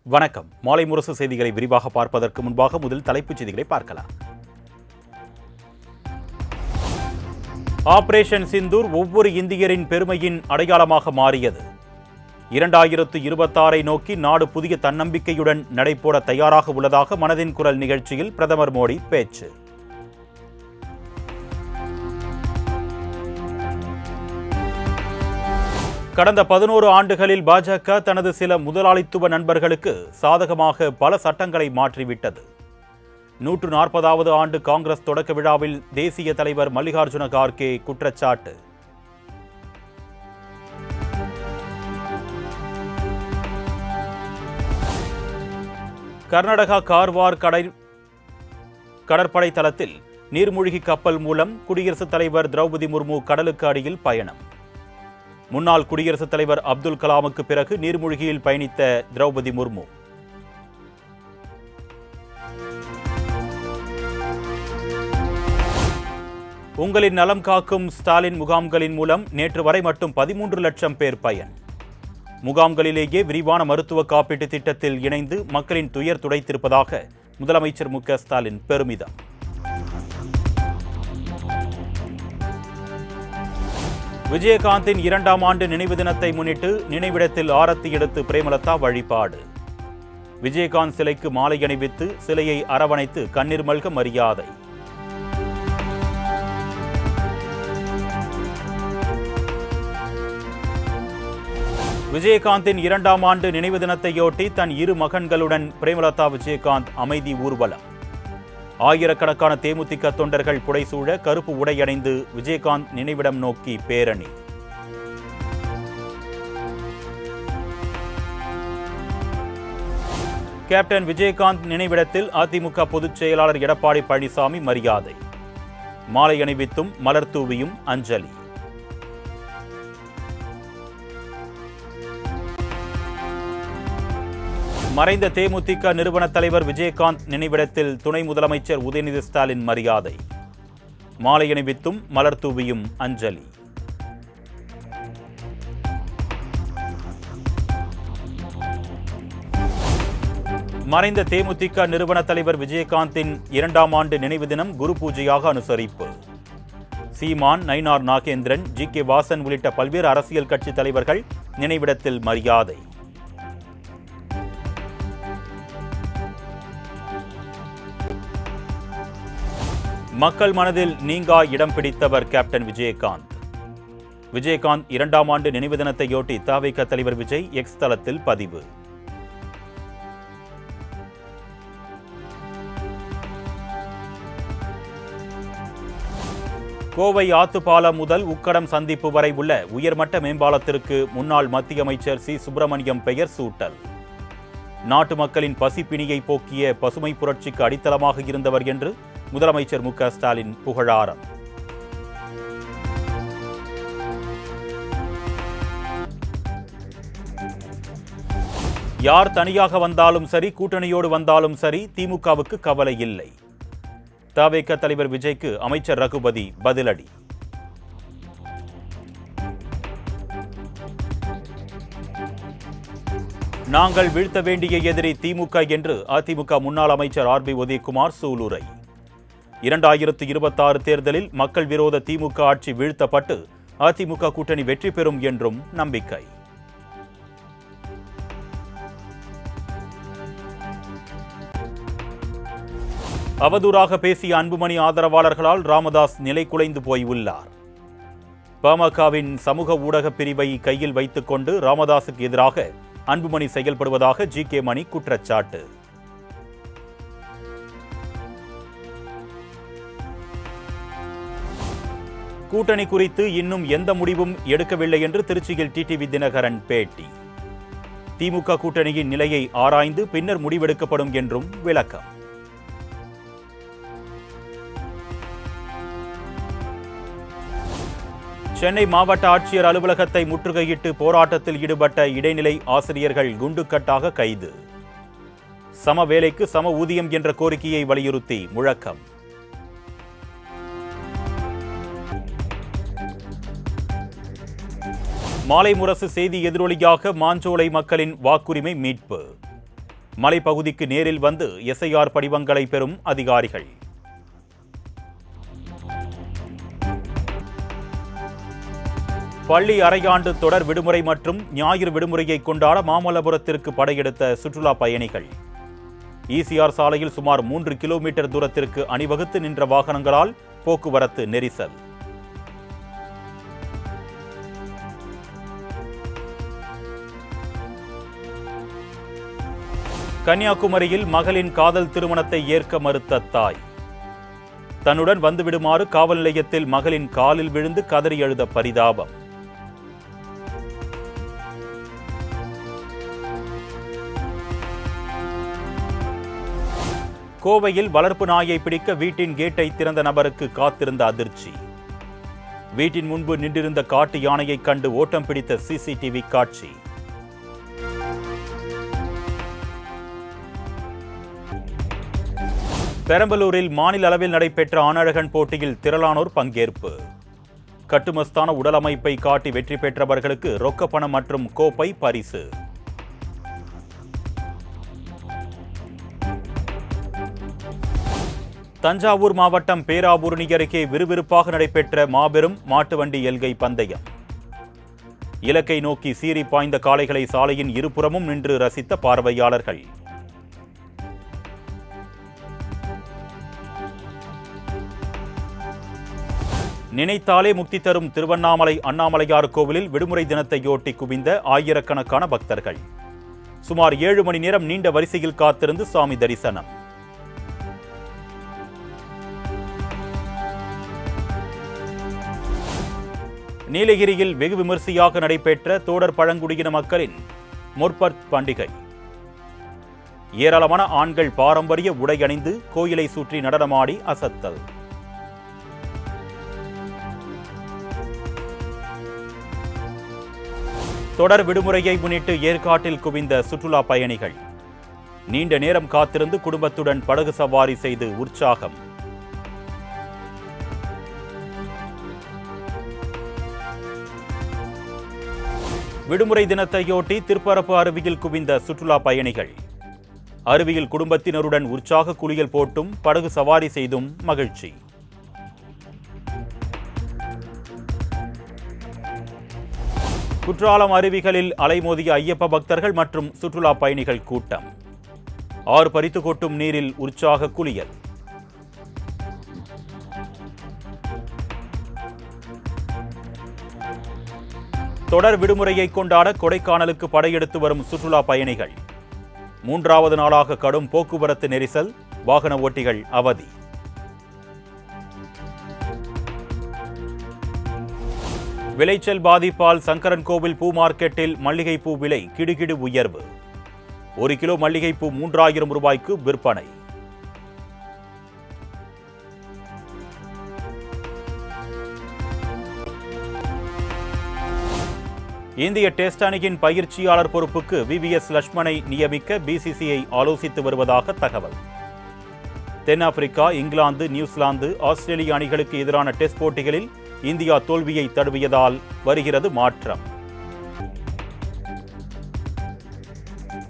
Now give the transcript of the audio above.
வணக்கம். மாலை முரசு செய்திகளை விரிவாக பார்ப்பதற்கு முன்பாக முதல் தலைப்புச் செய்திகளை பார்க்கலாம். ஆபரேஷன் சிந்தூர் ஒவ்வொரு இந்தியரின் பெருமையின் அடையாளமாக மாறியது. 2026 நோக்கி நாடு புதிய தன்னம்பிக்கையுடன் நடைபோட தயாராக உள்ளதாக மனதின் குரல் நிகழ்ச்சியில் பிரதமர் மோடி பேச்சு. கடந்த 11 ஆண்டுகளில் பாஜக தனது சில முதலாளித்துவ நண்பர்களுக்கு சாதகமாக பல சட்டங்களை மாற்றிவிட்டது. 140வது ஆண்டு காங்கிரஸ் தொடக்க விழாவில் தேசிய தலைவர் மல்லிகார்ஜுன கார்கே குற்றச்சாட்டு. கர்நாடகா கார்வார் கடற்படை தளத்தில் நீர்மூழ்கி கப்பல் மூலம் குடியரசுத் தலைவர் திரௌபதி முர்மு கடலுக்கு அடியில் பயணம். முன்னாள் குடியரசுத் தலைவர் அப்துல் கலாமுக்கு பிறகு நீர்மூழ்கியில் பயணித்த திரௌபதி முர்மு. உங்களின் நலம் காக்கும் ஸ்டாலின் முகாம்களின் மூலம் நேற்று வரை மட்டும் 13 லட்சம் பேர் பயன். முகாம்களிலேயே விரிவான மருத்துவ காப்பீட்டு திட்டத்தில் இணைந்து மக்களின் துயர் துடைத்திருப்பதாக முதலமைச்சர் மு க ஸ்டாலின் பெருமிதம். விஜயகாந்தின் 2ஆம் ஆண்டு நினைவு தினத்தை முன்னிட்டு நினைவிடத்தில் ஆரத்தி எடுத்து பிரேமலதா வழிபாடு. விஜயகாந்த் சிலைக்கு மாலை அணிவித்து சிலையை அரவணைத்து கண்ணீர் மல்க மரியாதை. விஜயகாந்தின் 2ஆம் ஆண்டு நினைவு தினத்தையொட்டி தன் இரு மகன்களுடன் பிரேமலதா விஜயகாந்த் அமைதி ஊர்வலம். ஆயிரக்கணக்கான தேமுதிக தொண்டர்கள் புடைசூழ கருப்பு உடையணிந்து விஜயகாந்த் நினைவிடம் நோக்கி பேரணி. கேப்டன் விஜயகாந்த் நினைவிடத்தில் அதிமுக பொதுச் செயலாளர் எடப்பாடி பழனிசாமி மரியாதை. மாலை அணிவித்தும் மலர் தூவியும் அஞ்சலி. மறைந்த தேமுதிக நிறுவன தலைவர் விஜயகாந்த் நினைவிடத்தில் துணை முதலமைச்சர் உதயநிதி ஸ்டாலின் மரியாதை. மாலை அணிவித்தும் மலர் தூவியும் அஞ்சலி. மறைந்த தேமுதிக நிறுவன தலைவர் விஜயகாந்தின் 2ஆம் ஆண்டு நினைவு தினம் குரு பூஜையாக அனுசரிப்பு. சீமான், நயினார் நாகேந்திரன், ஜி.கே. வாசன் உள்ளிட்ட பல்வேறு அரசியல் கட்சி தலைவர்கள் நினைவிடத்தில் மரியாதை. மக்கள் மனதில் நீங்கா இடம் பிடித்தவர் கேப்டன் விஜயகாந்த். விஜயகாந்த் 2ஆம் ஆண்டு நினைவு தினத்தையொட்டி தவிக தலைவர் விஜய் எக்ஸ் தளத்தில் பதிவு. கோவை ஆத்துப்பாலம் முதல் உக்கடம் சந்திப்பு வரை உள்ள உயர்மட்ட மேம்பாலத்திற்கு முன்னாள் மத்திய அமைச்சர் சி. சுப்பிரமணியம் பெயர் சூட்டல். நாட்டு மக்களின் பசிப்பிணியை போக்கிய பசுமை புரட்சிக்கு அடித்தளமாக இருந்தவர் என்று முதலமைச்சர் மு க ஸ்டாலின் புகழாரம். யார் தனியாக வந்தாலும் சரி, கூட்டணியோடு வந்தாலும் சரி, திமுகவுக்கு கவலை இல்லை. தவிக தலைவர் விஜய்க்கு அமைச்சர் ரகுபதி பதிலடி. நாங்கள் வீழ்த்த வேண்டிய எதிரி திமுக என்று அதிமுக முன்னாள் அமைச்சர் ஆர். பி. உதயகுமார் சூளுரை. 2026 தேர்தலில் மக்கள் விரோத திமுக ஆட்சி வீழ்த்தப்பட்டு அதிமுக கூட்டணி வெற்றி பெறும் என்றும் நம்பிக்கை. அவதூறாக பேசிய அன்புமணி ஆதரவாளர்களால் ராமதாஸ் நிலை குலைந்து போய் உள்ளார். பாமகவின் சமூக ஊடக பிரிவை கையில் வைத்துக் கொண்டு ராமதாஸுக்கு எதிராக அன்புமணி செயல்படுவதாக ஜி.கே. மணி குற்றச்சாட்டு. கூட்டணி குறித்து இன்னும் எந்த முடிவும் எடுக்கவில்லை என்று திருச்சியில் டிடிவி தினகரன் பேட்டி. திமுக கூட்டணியின் நிலையை ஆராய்ந்து பின்னர் முடிவெடுக்கப்படும் என்றும் விளக்கம். சென்னை மாவட்ட ஆட்சியர் அலுவலகத்தை முற்றுகையிட்டு போராட்டத்தில் ஈடுபட்ட இடைநிலை ஆசிரியர்கள் குண்டுக்கட்டாக கைது. சம வேலைக்கு சம ஊதியம் என்ற கோரிக்கையை வலியுறுத்தி முழக்கம். மாலை முரசு செய்தி எதிரொலியாக மாஞ்சோலை மக்களின் வாக்குரிமை மீட்பு. மலைப்பகுதிக்கு நேரில் வந்து எஸ்ஐஆர் படிவங்களை பெறும் அதிகாரிகள். பள்ளி அரையாண்டு தொடர் விடுமுறை மற்றும் ஞாயிறு விடுமுறையை கொண்டாட மாமல்லபுரத்திற்கு படையெடுத்த சுற்றுலா பயணிகள். ஈசிஆர் சாலையில் சுமார் 3 கிலோமீட்டர் தூரத்திற்கு அணிவகுத்து நின்ற வாகனங்களால் போக்குவரத்து நெரிசல். கன்னியாகுமரியில் மகளின் காதல் திருமணத்தை ஏற்க மறுத்த தாய். தன்னுடன் வந்துவிடுமாறு காவல் நிலையத்தில் மகளின் காலில் விழுந்து கதறி அழுத பரிதாபம். கோவையில் வளர்ப்பு நாயை பிடிக்க வீட்டின் கேட்டை திறந்த நபருக்கு காத்திருந்த அதிர்ச்சி. வீட்டின் முன்பு நின்றிருந்த காட்டு யானையை கண்டு ஓட்டம் பிடித்த சிசிடிவி காட்சி. பெரம்பலூரில் மாநில அளவில் நடைபெற்ற ஆணழகன் போட்டியில் திரளானோர் பங்கேற்பு. கட்டுமஸ்தான உடலமைப்பை காட்டி வெற்றி பெற்றவர்களுக்கு ரொக்க பணம் மற்றும் கோப்பை பரிசு. தஞ்சாவூர் மாவட்டம் பேராவூரணி அருகே விறுவிறுப்பாக நடைபெற்ற மாபெரும் மாட்டுவண்டி எல்கை பந்தயம். இலக்கை நோக்கி சீறி பாய்ந்த காளைகளை சாலையின் இருபுறமும் நின்று ரசித்த பார்வையாளர்கள். நினைத்தாலே முக்தி தரும் திருவண்ணாமலை அண்ணாமலையார் கோவிலில் விடுமுறை தினத்தையொட்டி குவிந்த ஆயிரக்கணக்கான பக்தர்கள். சுமார் 7 மணி நேரம் நீண்ட வரிசையில் காத்திருந்து சாமி தரிசனம். நீலகிரியில் வெகு விமரிசையாக நடைபெற்ற தோடர் பழங்குடியின மக்களின் முற்பத் பண்டிகை. ஏராளமான ஆண்கள் பாரம்பரிய உடை அணிந்து கோயிலை சுற்றி நடனமாடி அசத்தல். தொடர் விடுமுறையை முன்னிட்டு ஏற்காட்டில் குவிந்த சுற்றுலா பயணிகள். நீண்ட நேரம் காத்திருந்து குடும்பத்துடன் படகு சவாரி செய்து உற்சாகம். விடுமுறை தினத்தையொட்டி திருப்பரப்பு அருவியில் குவிந்த சுற்றுலா பயணிகள். அருவியில் குடும்பத்தினருடன் உற்சாக குளியல் போட்டும் படகு சவாரி செய்தும் மகிழ்ச்சி. குற்றாலம் அருவிகளில் அலைமோதிய ஐயப்ப பக்தர்கள் மற்றும் சுற்றுலா பயணிகள் கூட்டம். ஆறு பறித்து கொட்டும் நீரில் உற்சாக குளியல். தொடர் விடுமுறையை கொண்டாட கொடைக்கானலுக்கு படையெடுத்து வரும் சுற்றுலா பயணிகள். 3வது நாளாக கடும் போக்குவரத்து நெரிசல், வாகன ஓட்டிகள் அவதி. விளைச்சல் பாதிப்பால் சங்கரன்கோவில் பூ மார்க்கெட்டில் மல்லிகைப்பூ விலை கிடுகிடு உயர்வு. 1 கிலோ மல்லிகைப்பூ 3000 ரூபாய்க்கு விற்பனை. இந்திய டெஸ்ட் அணியின் பயிற்சியாளர் பொறுப்புக்கு VVS லட்சுமணை நியமிக்க BCCI ஆலோசித்து வருவதாக தகவல். தென்னாப்பிரிக்கா, இங்கிலாந்து, நியூசிலாந்து, ஆஸ்திரேலிய அணிகளுக்கு எதிரான டெஸ்ட் போட்டிகளில் இந்தியா தோல்வியை தழுவியதால் வருகிறது மாற்றம்.